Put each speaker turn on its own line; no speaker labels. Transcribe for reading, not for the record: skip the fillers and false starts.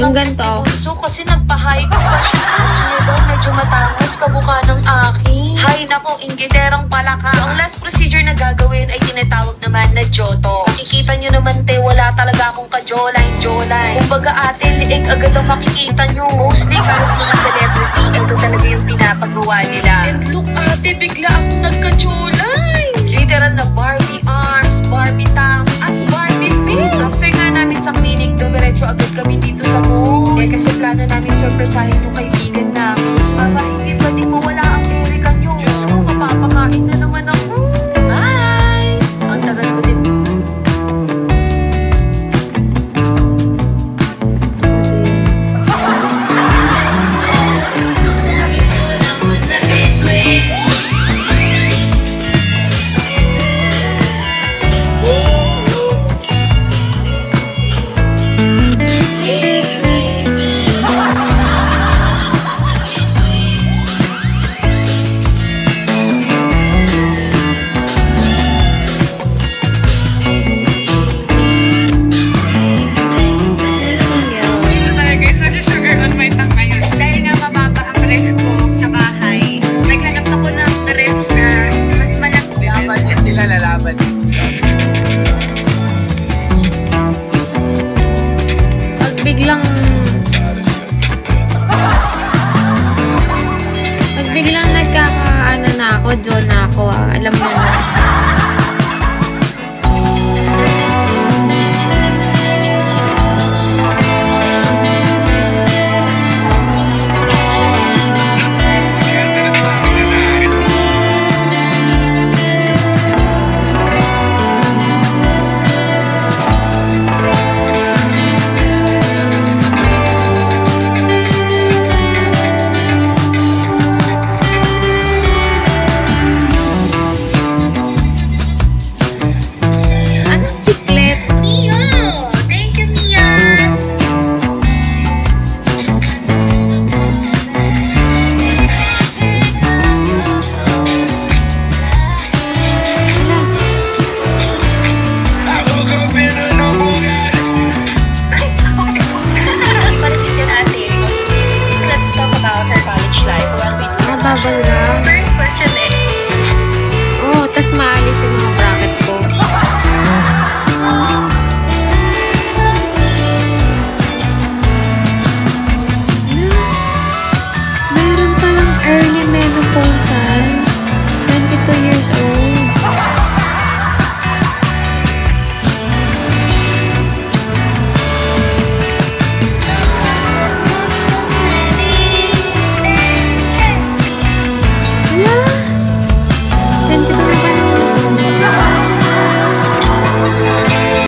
Yung ganito.
Bunso kasi nagpa-high ko pa siya. Gusto niya daw medyo matangos kamukha ng akin. Hay nako, inggiterang pala ka. So, ang last procedure na gagawin ay tinatawag naman na Joto. Makikita nyo naman te, wala talaga akong ka-jawline. Kumbaga ate, liig agad ang makikita nyo. Mostly kahit mga celebrity, ito talaga yung pinapagawa nila. And look ate, bigla akong nagka-jawline. Literal na Barbie arms, Barbie tongue, at Barbie feet. After nga namin sa clinic, dumiretso agad kami dito sa mall. Kasi plano namin surpresahin yung kaibigan namin. Para hindi pwede mawala ang Erica nyo. Diyos ko, mapapakain na naman ako. Bye! Ang tagal ko din.
Biglang nagkaka-ano na ako, John na ako alam mo na. Bubble wrap.